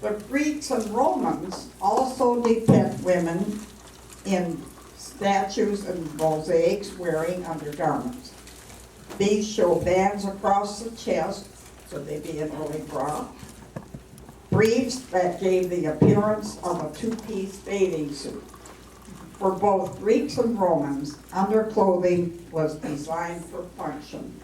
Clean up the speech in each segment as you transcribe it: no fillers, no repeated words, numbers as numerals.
The Greeks and Romans also depict women in statues and mosaics wearing undergarments. These show bands across the chest, so they'd be an early bra, briefs that gave the appearance of a two-piece bathing suit. For both Greeks and Romans, underclothing was designed for function.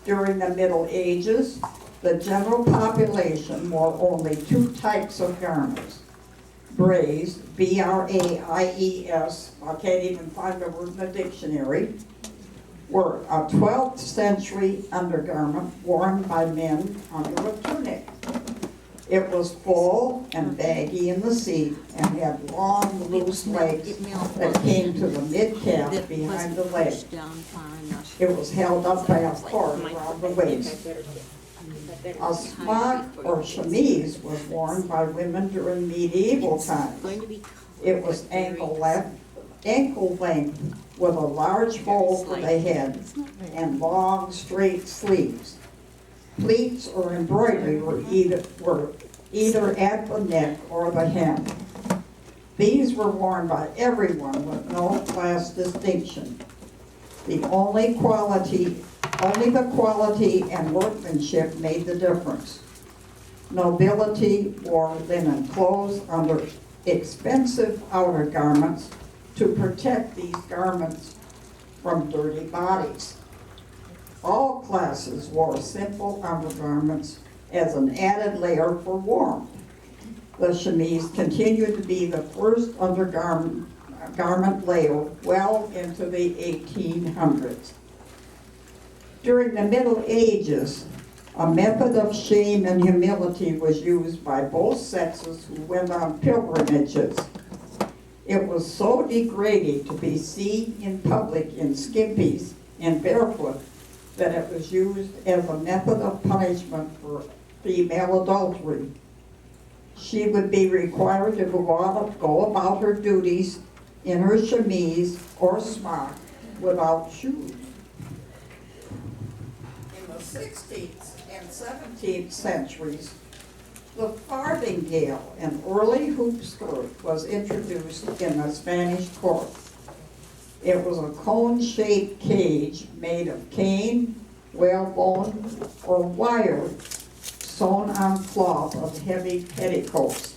During the Middle Ages, the general population wore only two types of garments. Braes, B-R-A-I-E-S, I can't even find the word in the dictionary, were a 12th century undergarment worn by men under a tunic. It was full and baggy in the seat and had long, loose legs that came to the mid-calf behind the leg. It was held up by a cord around the waist. A smock or chemise was worn by women during medieval times. It was ankle length with a large hole for the head and long, straight sleeves. Pleats or embroidery were either at the neck or the hem. These were worn by everyone with no class distinction. Only the quality and workmanship made the difference. Nobility wore linen clothes under expensive outer garments to protect these garments from dirty bodies. All classes wore simple undergarments as an added layer for warmth. The chemise continued to be the first undergarment layer well into the 1800s. During the Middle Ages, a method of shame and humility was used by both sexes who went on pilgrimages. It was so degrading to be seen in public in skimpies and barefoot that it was used as a method of punishment for female adultery. She would be required to go about her duties in her chemise or smock without shoes. In the 16th and 17th centuries, the farthingale, an early hoop skirt, was introduced in the Spanish court. It was a cone-shaped cage made of cane, whalebone, or wire sewn on cloth of heavy petticoats.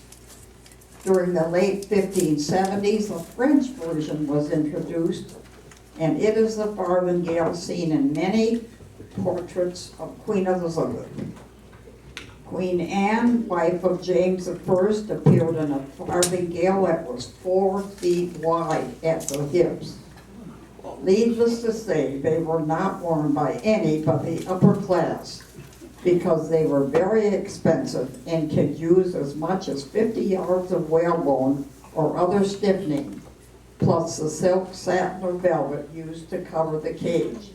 During the late 1570s, a French version was introduced, and it is the farthingale seen in many portraits of Queen Elizabeth. Queen Anne, wife of James I, appeared in a farthingale that was 4 feet wide at the hips. Needless to say, they were not worn by any but the upper class because they were very expensive and could use as much as 50 yards of whalebone or other stiffening, plus the silk, satin, or velvet used to cover the cage.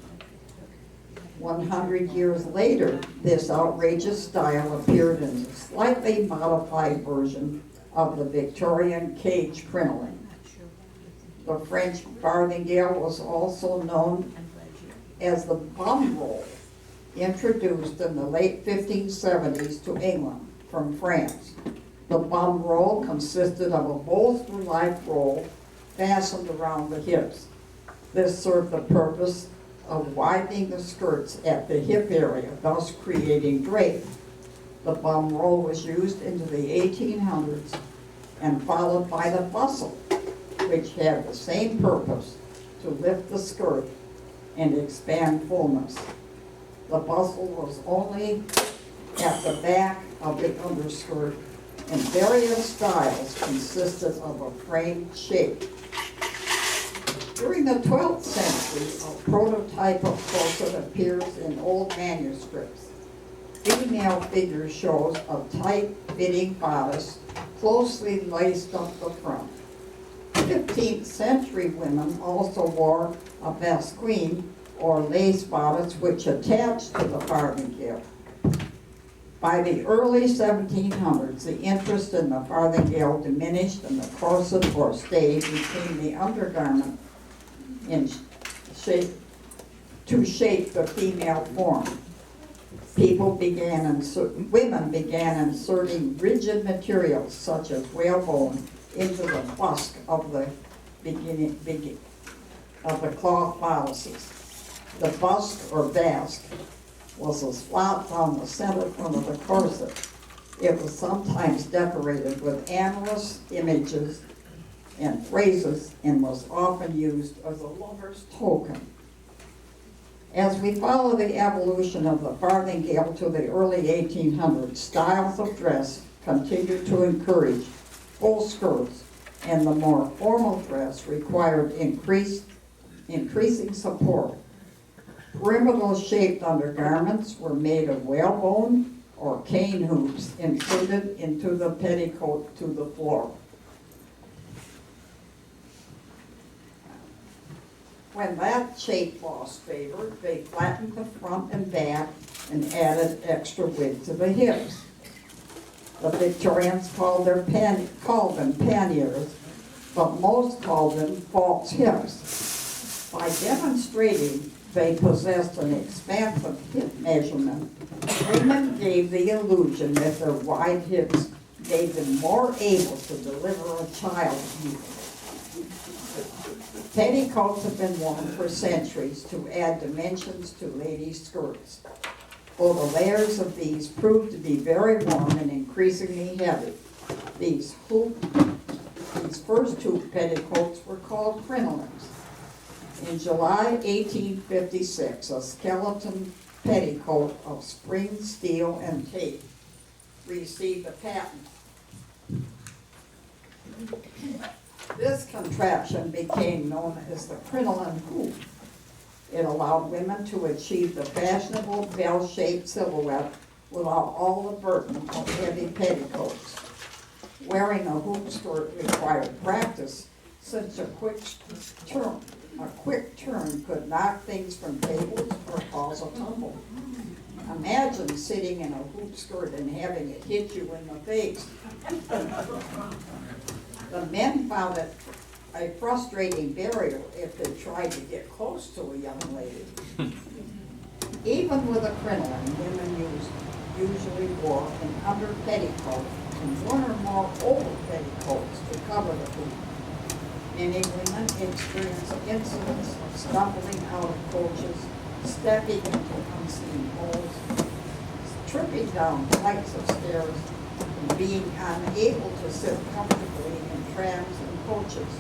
100 years later, this outrageous style appeared in a slightly modified version of the Victorian cage crinoline. The French farthingale was also known as the bum roll, introduced in the late 1570s to England from France. The bum roll consisted of a bolster-like roll fastened around the hips. This served the purpose of widening the skirts at the hip area, thus creating drape. The bum roll was used into the 1800s and followed by the bustle, which had the same purpose, to lift the skirt and expand fullness. The bustle was only at the back of the underskirt, and various styles consisted of a framed shape. During the 12th century, a prototype of corset appears in old manuscripts. Female figure shows a tight-fitting bodice closely laced up the front. 15th century women also wore a basquine or lace bodice which attached to the farthingale. By the early 1700s, the interest in the farthingale diminished and the corset or stave became the undergarment to shape the female form. women began inserting rigid materials such as whalebone into the busk of the of the cloth bodices. The busk or basque was a slot down the center front of the corset. It was sometimes decorated with amorous images and phrases and was often used as a lover's token. As we follow the evolution of the farthingale to the early 1800s, styles of dress continued to encourage full skirts, and the more formal dress required increasing support. Pyramidal-shaped undergarments were made of whalebone or cane hoops inserted into the petticoat to the floor. When that shape lost favor, they flattened the front and back and added extra width to the hips. The Victorians called them panniers, but most called them false hips. By demonstrating they possessed an expansive hip measurement, women gave the illusion that their wide hips made them more able to deliver a child easily. Petticoats have been worn for centuries to add dimensions to ladies' skirts. Though the layers of these proved to be very warm and increasingly heavy, these first two petticoats were called crinolines. In July 1856, a skeleton petticoat of spring, steel, and tape received a patent. This contraption became known as the crinoline hoop. It allowed women to achieve the fashionable bell-shaped silhouette without all the burden of heavy petticoats. Wearing a hoop skirt required practice, since a quick turn could knock things from tables or cause a tumble. Imagine sitting in a hoop skirt and having it hit you in the face. The men found it a frustrating barrier if they tried to get close to a young lady. Even with a crinoline, women usually wore an under petticoat and one or more over petticoats to cover the hoop. Many women experienced incidents of stumbling out of coaches, stepping into unseen holes, tripping down flights of stairs, and being unable to sit comfortably in trams and coaches.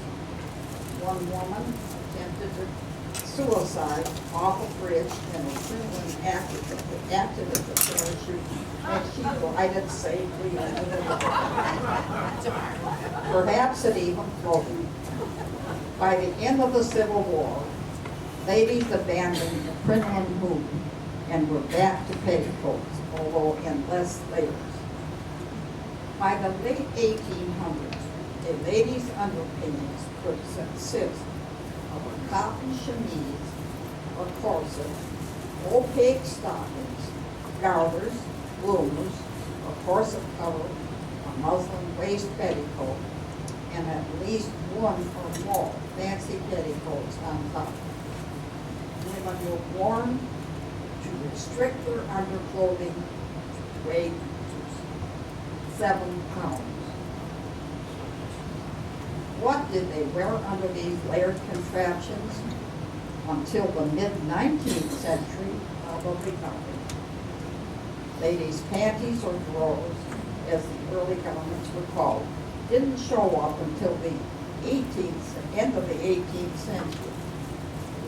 One woman attempted suicide off a bridge and a crinoline acted as a parachute, and she glided safely into the water. Perhaps it even floated. By the end of the Civil War, ladies abandoned the crinoline hoop and were back to petticoats, although in less layers. By the late 1800s, a lady's underpinnings could consist of a cotton chemise, a corset, opaque stockings, garters, bloomers, a corset cover, a muslin waist petticoat, and at least one or more fancy petticoats on top. Women were warned to restrict their underclothing to weigh 7 pounds. What did they wear under these layered contraptions? Until the mid-19th century, probably nothing. Ladies' panties or drawers, as the early garments were called, didn't show up until the end of the 18th century.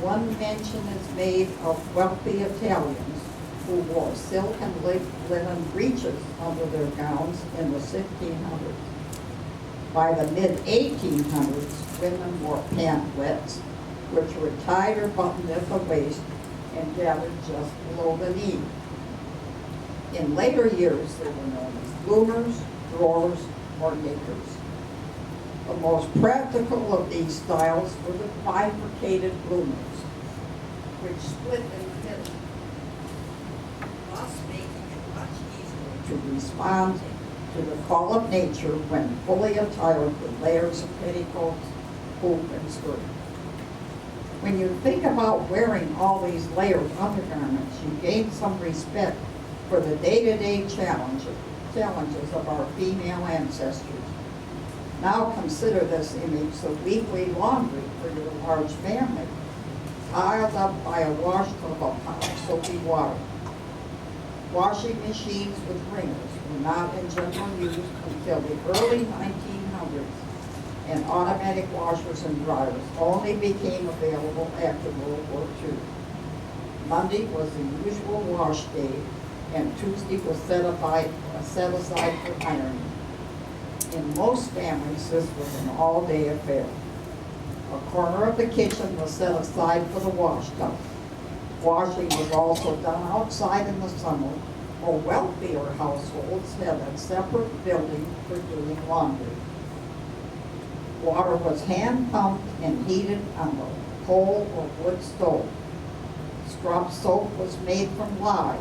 One mention is made of wealthy Italians who wore silk and linen breeches under their gowns in the 1600s. By the mid-1800s, women wore pantalettes, which were tied or buttoned at the waist and gathered just below the knee. In later years, they were known as bloomers, drawers, or knickers. The most practical of these styles were the bifurcated bloomers, which split in the middle, thus making it much easier to respond to the call of nature when fully attired with layers of petticoats, hoop, and skirt. When you think about wearing all these layered undergarments, you gain some respect for the day-to-day challenges of our female ancestors. Now consider this image of weekly laundry for your large family, piled up by a washtub of hot soapy water. Washing machines with wringers were not in general use until the early 1900s, and automatic washers and dryers only became available after World War II. Monday was the usual wash day, and Tuesday was set aside for ironing. In most families, this was an all-day affair. A corner of the kitchen was set aside for the wash tub. Washing was also done outside in the summer, or wealthier households had a separate building for doing laundry. Water was hand-pumped and heated on the coal or wood stove. Scrub soap was made from lye,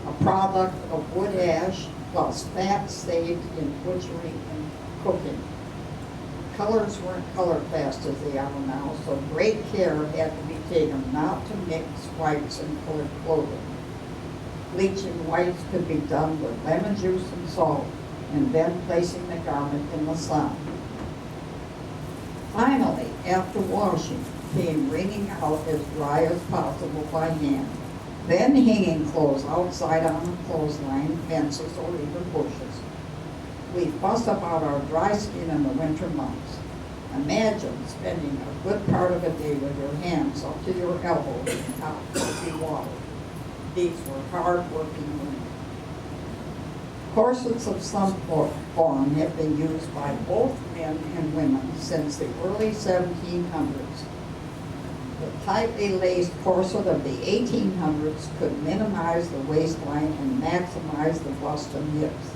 a product of wood ash plus fat saved in butchery and cooking. Colors weren't colored fast as they are now, so great care had to be taken not to mix whites and colored clothing. Bleaching whites could be done with lemon juice and salt, and then placing the garment in the sun. Finally, after washing, came wringing out as dry as possible by hand, then hanging clothes outside on the clothesline, fences, or even bushes. We fuss about our dry skin in the winter months. Imagine spending a good part of a day with your hands up to your elbows in hot, soapy water. These were hard-working women. Corsets of some form have been used by both men and women since the early 1700s. The tightly laced corset of the 1800s could minimize the waistline and maximize the bust and hips.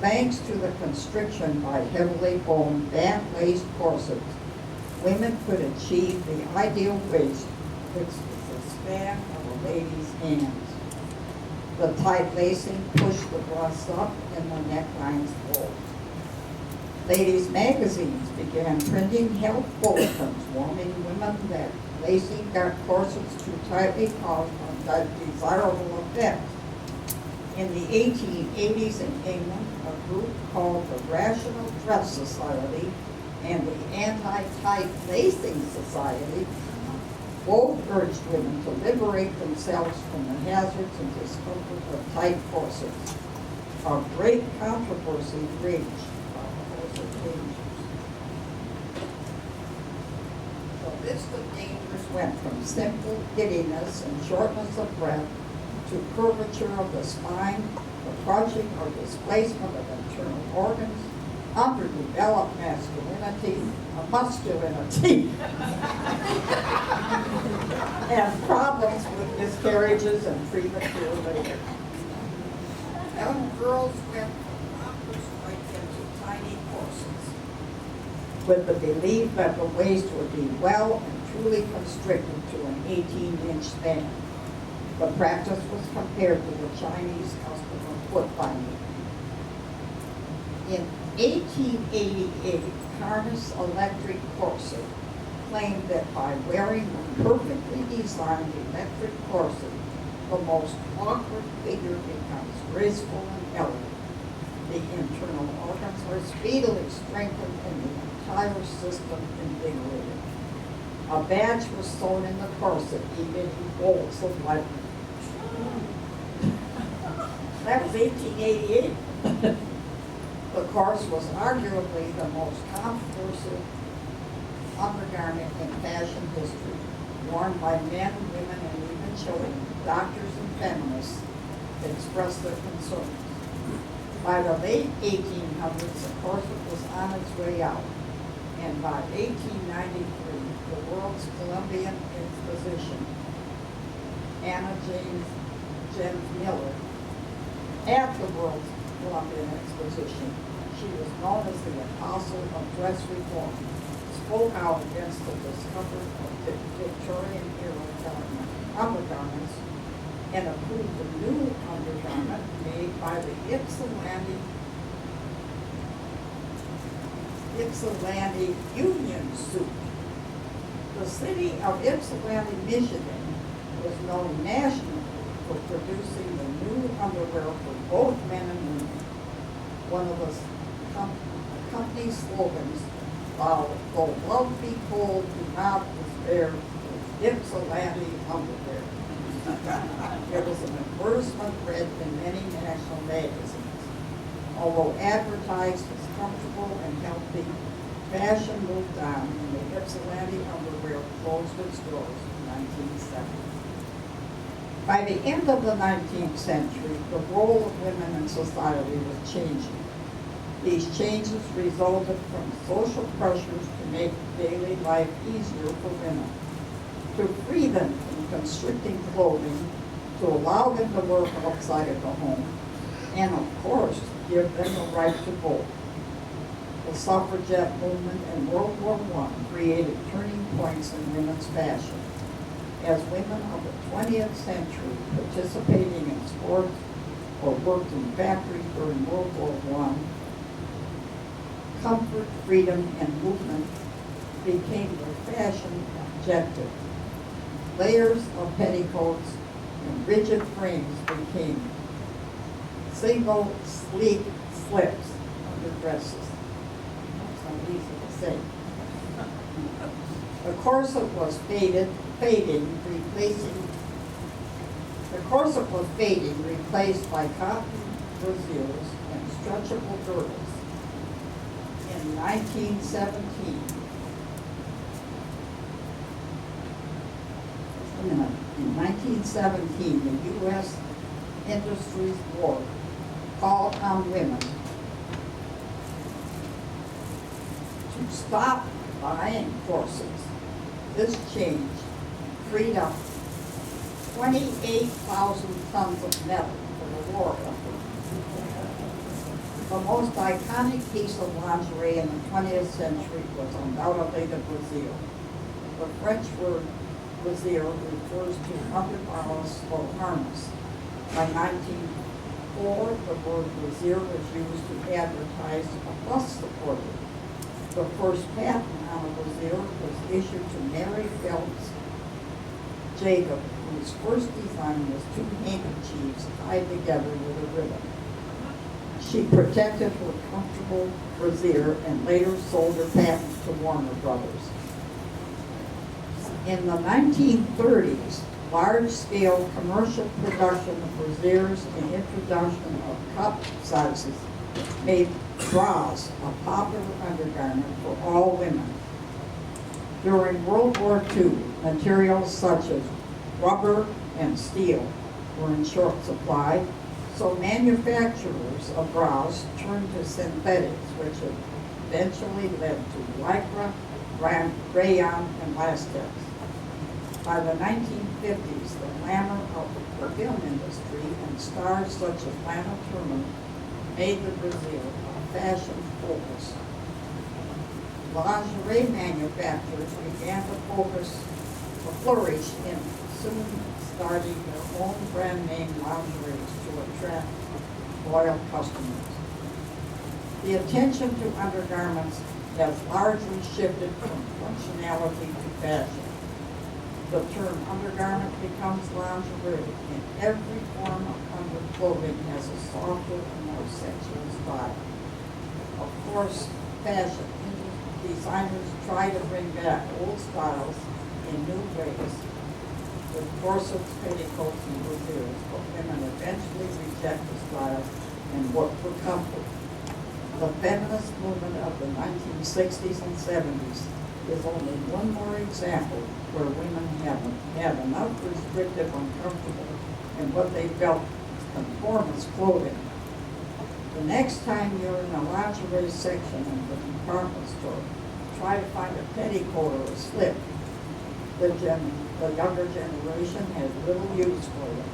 Thanks to the constriction by heavily boned, back-laced corsets, women could achieve the ideal waist, which is the span of a lady's hands. The tight lacing pushed the bust up and the necklines full. Ladies' magazines began printing health bulletins warning women that lacing corsets too tightly caused undesirable effects. In the 1880s in England, a group called the Rational Dress Society and the Anti-Tight Lacing Society both urged women to liberate themselves from the hazards and discomfort of tight corsets. A great controversy raged about the corset dangers. The list of dangers went from simple giddiness and shortness of breath to curvature of the spine, the crushing or displacement of internal organs, underdeveloped masculinity, and problems with miscarriages and premature labor. Young girls went from rompers right into tiny corsets, with the belief that the waist would be well and truly constricted to an 18-inch span. The practice was compared to the Chinese custom of foot binding. In 1888, Harness Electric Corset claimed that by wearing a perfectly designed electric corset, the most awkward figure becomes graceful and elegant. The internal organs are speedily strengthened and the entire system invigorated. A badge was sewn in the corset, emitting bolts of lightning. That was 1888. The course was arguably the most controversial undergarment in fashion history, worn by men, women, and even children. Doctors and feminists expressed their concerns. By the late 1800s, the corset was on its way out, and by 1893, the World's Columbian Exposition, Anna James Miller, at the World's Columbian Exposition, she was known as the apostle of dress reform, spoke out against the discomfort of Victorian-era undergarments, and approved a new undergarment made by the Ypsilanti Union Suit. The city of Ypsilanti, Michigan, was known nationally for producing the new underwear for both men and women. One of the company's slogans, though love be told, do not despair, is Ypsilanti underwear. It was an advertisement read in many national magazines. Although advertised as comfortable and healthy, fashion moved on and the Ypsilanti underwear closed its doors in 1970. By the end of the 19th century, the role of women in society was changing. These changes resulted from social pressures to make daily life easier for women, to free them from constricting clothing, to allow them to work outside of the home, and of course, give them the right to vote. The suffragette movement in World War I created turning points in women's fashion. As women of the 20th century participating in sports or worked in factories during World War I, comfort, freedom, and movement became the fashion objective. Layers of petticoats and rigid frames became single, sleek slips under dresses. That's not easy to say. The corset was fading, replaced by cotton brassieres and stretchable girdles. In 1917, in 1917, the U.S. Industries Board called on women to stop buying corsets. This change freed up 28,000 tons of metal for the war effort. The most iconic piece of lingerie in the 20th century was undoubtedly the brassiere. The French word brassiere refers to undergarments or harness. By 1904, the word brassiere was used to advertise a bust supporter. The first patent on a brassiere was issued to Mary Phelps Jacob, whose first design was two handkerchiefs tied together with a ribbon. She protected her comfortable brassiere and later sold her patent to Warner Brothers. In the 1930s, large-scale commercial production of brassieres and introduction of cup sizes made Rahs a popular undergarment for all women. During World War II, materials such as rubber and steel were in short supply, so manufacturers of bras turned to synthetics, which eventually led to lycra, rayon, and latex. By the 1950s, the glamour of the film industry and stars such as Lana Turner made the brassiere a fashion focus. Lingerie manufacturers began to flourish in soon starting their own brand name lingeries to attract loyal customers. The attention to undergarments has largely shifted from functionality to fashion. The term undergarment becomes lingerie, and every form of underclothing has a softer and more sensual style. Of course, fashion designers try to bring back old styles in new ways, with corsets, petticoats, and brassieres, but women eventually reject the style and work for comfort. The feminist movement of the 1960s and 70s is only one more example where women haven't had enough restrictive, uncomfortable, and what they felt conformist clothing. The next time you're in a lingerie section of the department store, try to find a petticoat or a slip. The younger generation has little use for it.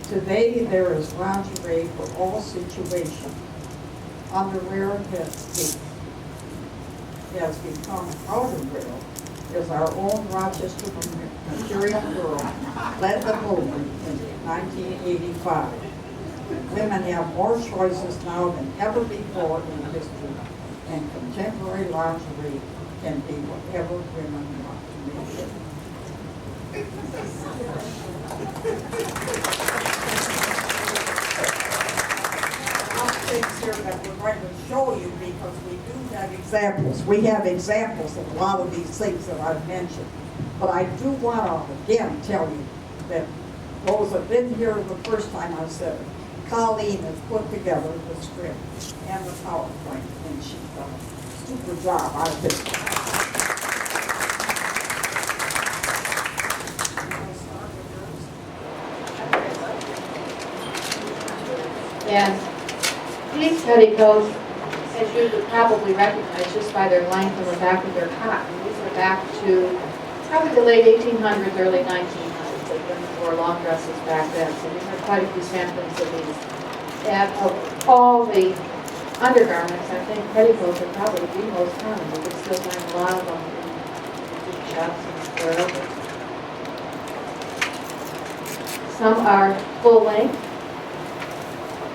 Today, there is lingerie for all situations. Underwear has become outerwear, as our own Rochester material girl led the movement in 1985. Women have more choices now than ever before in history, and contemporary lingerie can be whatever women want to make it. Things here that we're going to show you because we do have examples. We have examples of a lot of these things that I've mentioned. But I do want to again tell you that those that have been here the first time I said it, Colleen has put together the script and the PowerPoint, and she's done a super job, I think. Yes. These petticoats, as you would probably recognize just by their length and the back of their cotton, these are back to probably the late 1800s, early 1900s. They wore long dresses back then, so these are quite a few samplings of these. And of all the undergarments, I think petticoats are probably the most common. You can still find a lot of them in shops and wherever. Some are full length.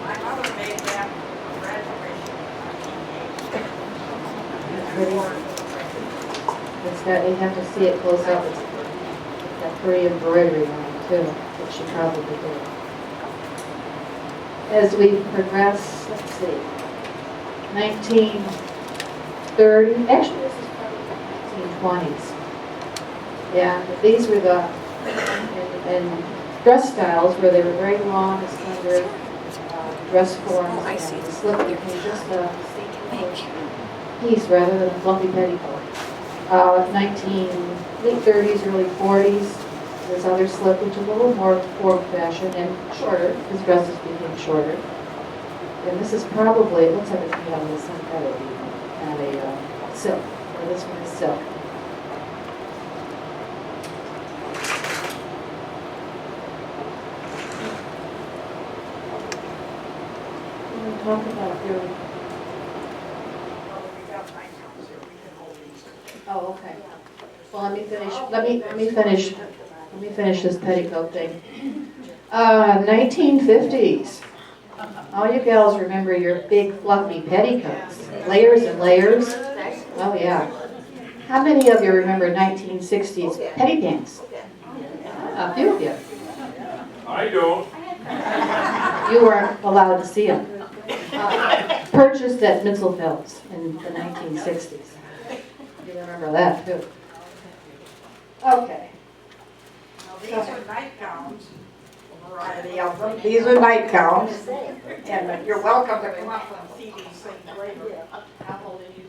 My mother made that graduation. It's got, you have to see it close up. It's got pretty embroidery on it too, which she probably did. As we progress, let's see, 1930, actually this is probably 1920s. Yeah, but these were the, and dress styles where they were very long, slender, dress forms. I see. The slip became just a piece rather than a fluffy petticoat. Late 30s, early 40s, there's other slip, which is a little more form fashion and shorter, because dresses became shorter. And this is probably, it looks like it's made out of some kind of a silk, or this one is silk. Talk about your. Oh, okay. Well, let me finish. Let me finish this petticoat thing. 1950s. All you gals remember your big fluffy petticoats, layers and layers. Oh yeah. How many of you remember 1960s petty pants? A few of you. I don't. You weren't allowed to see them. Purchased at Mitzelfeld's in the 1960s. You remember that too. Okay. Now, these are nightgowns, a variety of them. These are nightgowns, and you're welcome to come up and see these things later. How old are you?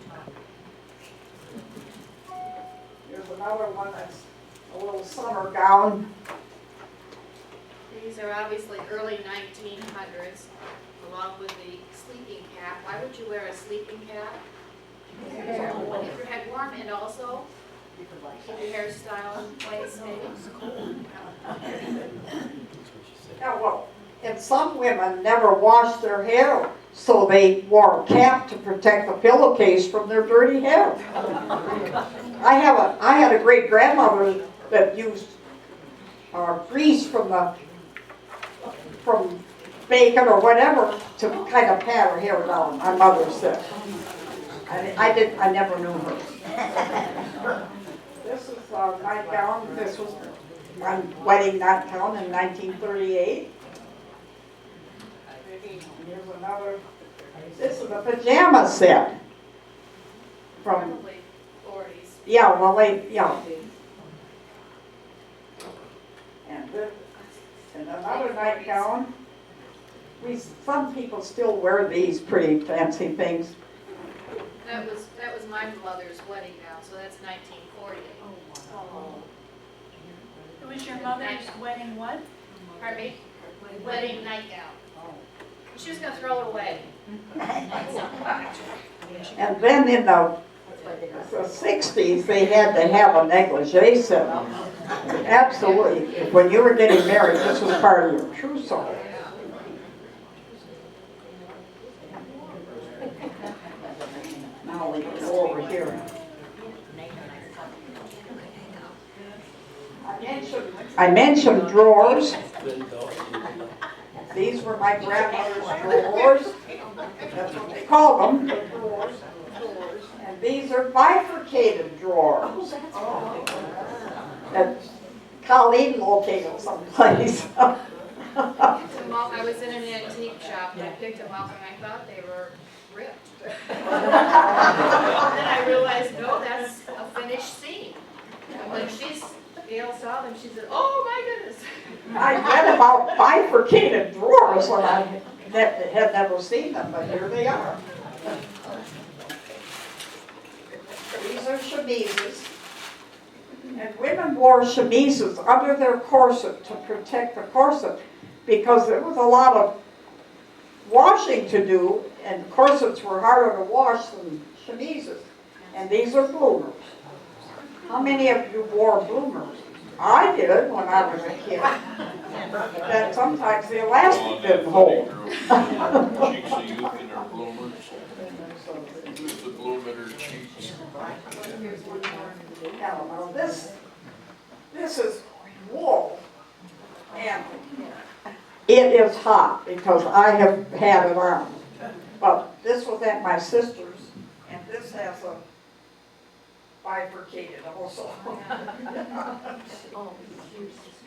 Here's another one that's a little summer gown. These are obviously early 1900s, along with the sleeping cap. Why would you wear a sleeping cap? If your head warm, and also keep your hairstyle quite steady. Yeah, well, and some women never washed their hair, so they wore a cap to protect the pillowcase from their dirty hair. I had a great grandmother that used grease from bacon or whatever to kind of pat her hair down, my mother said. I never knew her. This is a nightgown. This was my wedding nightgown in 1938. Here's another. This is a pajama set. From, Probably 40s. yeah, well, yeah. And another nightgown. Some people still wear these pretty fancy things. That was my mother's wedding gown, so that's 1940. Oh. It was your mother's wedding what? Pardon me? Wedding nightgown. She was going to throw it away. And then in the 60s, they had to have a negligee set up. Absolutely. When you were getting married, this was part of your trousseau. Now we can go over here. I mentioned drawers. These were my grandmother's drawers. That's what they call them, the drawers. And these are bifurcated drawers. That Colleen located someplace. I was in an antique shop and I picked them up and I thought they were ripped. And then I realized, no, that's a finished seam. And when Gail saw them, she said, oh my goodness. I read about bifurcated drawers when I had never seen them, but here they are. These are chemises. And women wore chemises under their corset to protect the corset because there was a lot of washing to do, and corsets were harder to wash than chemises. And these are bloomers. How many of you wore bloomers? I did when I was a kid. That sometimes the elastic didn't hold. Cheeks of youth in their bloomers. Who's the bloom in her cheeks? Now this is wool, and it is hot because I have had it on. But this was at my sister's, and this has a bifurcated also.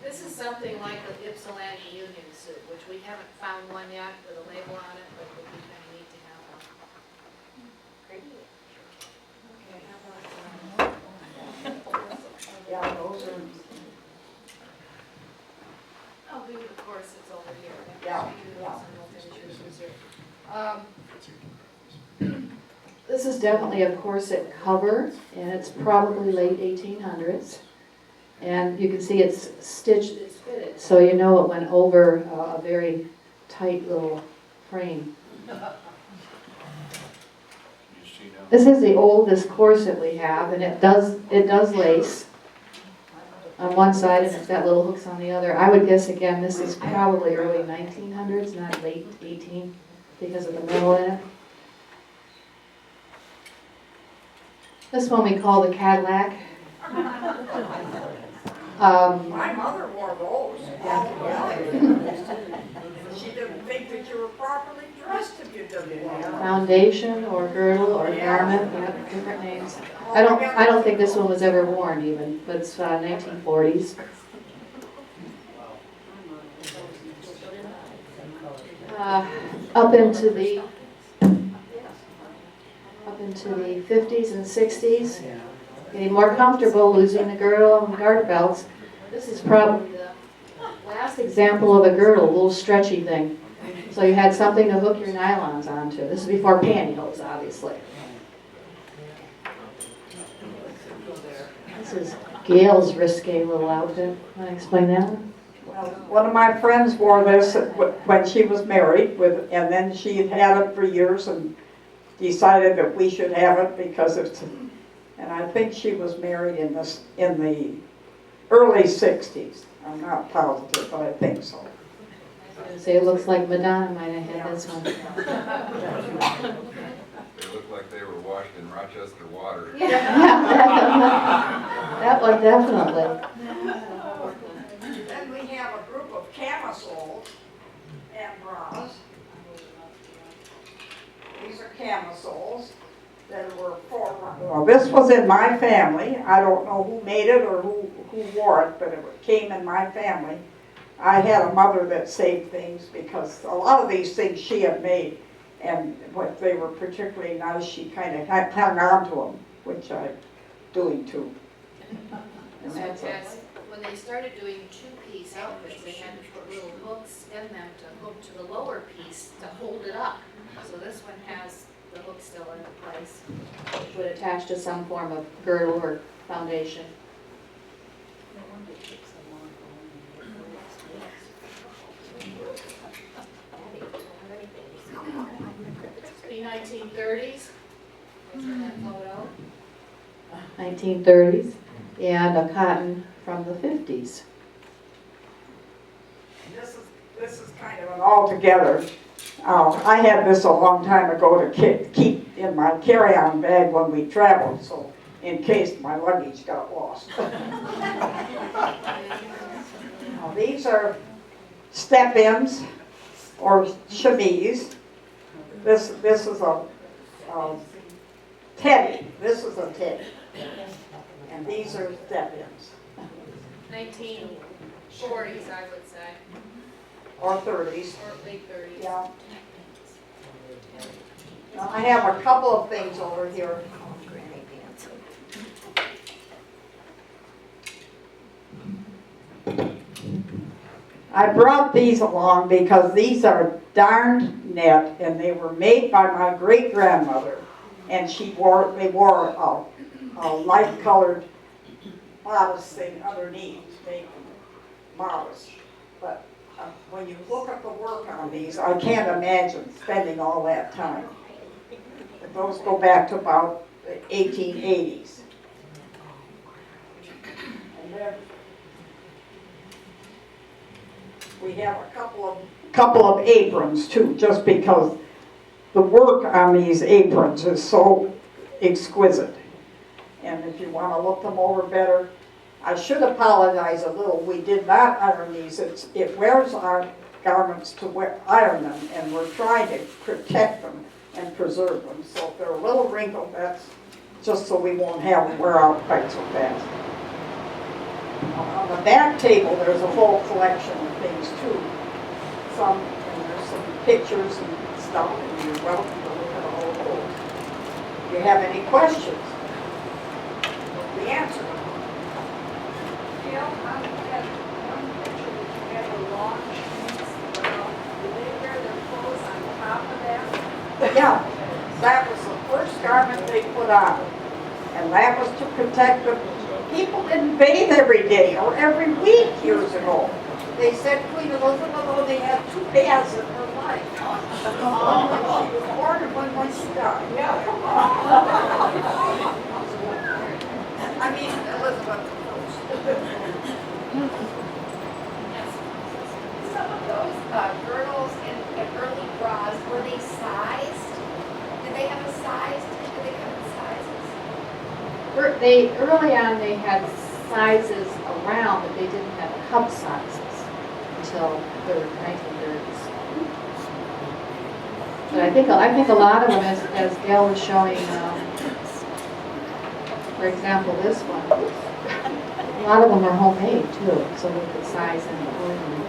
This is something like the Ypsilanti Union suit, which we haven't found one yet with a label on it, but it would be kind of neat to have one. Okay, how about, Yeah, those are, I'll do the corsets over here. Yeah, This is definitely a corset cover, and it's probably late 1800s. And you can see it's stitched, it's fitted, so you know it went over a very tight little frame. You see now? This is the oldest corset we have, and it does lace on one side, and it's got little hooks on the other. I would guess, again, this is probably early 1900s, not late 18, because of the metal in it. This one we call the Cadillac. my mother wore those. She didn't think that you were properly dressed if you didn't wear them. Foundation or girdle or garment, yep, different names. I don't think this one was ever worn even, but it's 1940s. Up into the 50s and 60s, getting more comfortable losing the girdle and garter belts. This is probably the last example of a girdle, a little stretchy thing. So you had something to hook your nylons onto. This is before pantyhose, obviously. This is Gail's risque little outfit. Want to explain that one? Well, one of my friends wore this when she was married, and then she had had it for years and decided that we should have it because it's, and I think she was married in the early 60s. I'm not positive, but I think so. I was going to say it looks like Madonna might have had this one. They look like they were washed in Rochester water. That one definitely. Then we have a group of camisoles and bras. These are camisoles that were well, this was in my family. I don't know who made it or who wore it, but it came in my family. I had a mother that saved things because a lot of these things she had made, and what they were particularly nice, she kind of hung on to them, which I'm doing too. And that's it. When they started doing two-piece outfits, they had to put little hooks in them to hook to the lower piece to hold it up. So this one has the hook still in place. Which would attach to some form of girdle or foundation. The 1930s. That photo. 1930s, and a cotton from the 50s. This is kind of an all-together. I had this a long time ago to keep in my carry-on bag when we traveled, so in case my luggage got lost. Now, these are step-ins or chemise. This is a teddy. This is a teddy. And these are step-ins. 1940s, I would say, or 30s. or late 30s. Yeah. Now, I have a couple of things over here. I brought these along because these are darned net, and they were made by my great grandmother, and they wore a light colored bodice thing underneath to make them modest. But when you look at the work on these, I can't imagine spending all that time. But those go back to about the 1880s. And then we have a couple of aprons too, just because the work on these aprons is so exquisite. And if you want to look them over better, I should apologize a little. We did not iron these. It wears our garments to iron them, and we're trying to protect them and preserve them. So if they're a little wrinkled, that's just so we won't have them wear out quite so fast. On the back table, there's a whole collection of things too. There's some pictures and stuff, and you're welcome to look at all of those. If you have any questions, we answer them. Gail, on that one picture that you had the long sheets, did they wear their clothes on top of that? Yeah, that was the first garment they put on, and that was to protect them. People didn't bathe every day or every week years ago. They said Queen Elizabeth only had 2 baths in her life. One when she was born and one when she died. Yeah. I mean, Elizabeth Some of those girdles and early bras, were they sized? Did they have a size? Did they come in sizes? Early on, they had sizes around, but they didn't have cup sizes until the 1930s. But I think a lot of them, as Gail was showing, for example, this one, a lot of them are homemade too, so they could size in accordingly.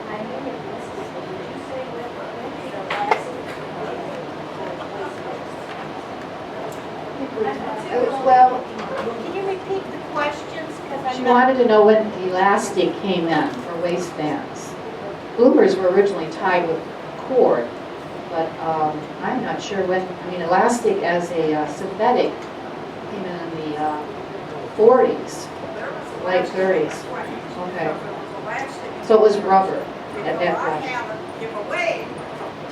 I know it was, did you say when the last? Well, Can you repeat the questions? Because she I'm wanted to know when elastic came in for waistbands. Bloomers were originally tied with cord, but I'm not sure when. I mean, elastic as a synthetic came in the 40s, late 30s. Okay, so it was rubber at that I point. have it give away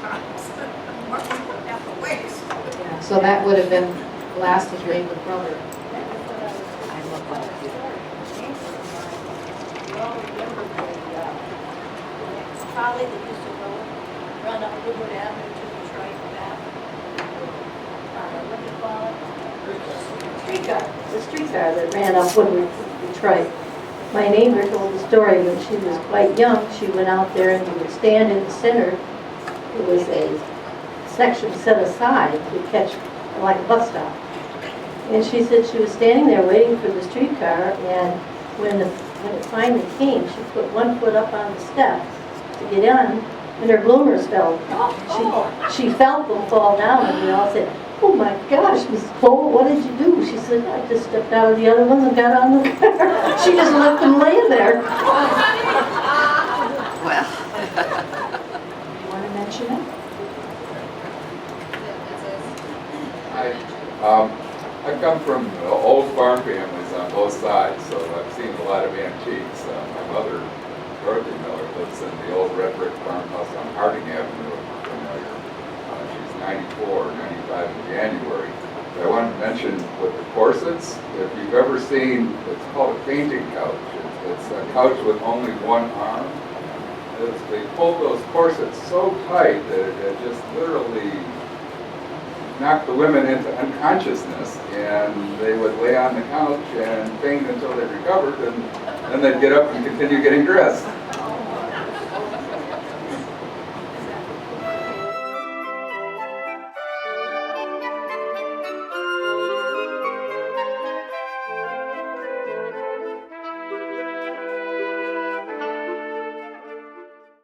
times. What we put at the waist. Yeah, so that would have been elastic made with rubber. I look like it. We all remember the trolley that used to go run up Woodward Avenue to the train back. What do you call it? Streetcar. The streetcar that ran up Woodward to Detroit. My neighbor told the story when she was quite young. She went out there and you would stand in the center. It was a section set aside to catch like a bus stop. And she said she was standing there waiting for the streetcar, and when it finally came, she put one foot up on the step to get in, and her bloomers fell. She felt them fall down, and we all said, "Oh my gosh, Mrs. Cole, what did you do?" She said, "I just stepped out of the other ones and got on the car." She just left them laying there. Well. You want to mention it? I come from old farm families on both sides, so I've seen a lot of antiques. My mother, Dorothy Miller, lives in the old red brick farmhouse on Harding Avenue, if you're familiar. She's 94, 95 in January. But I wanted to mention with the corsets, if you've ever seen, it's called a fainting couch. It's a couch with only one arm. They pulled those corsets so tight that it just literally knocked the women into unconsciousness, and they would lay on the couch and faint until they recovered, and then they'd get up and continue getting dressed.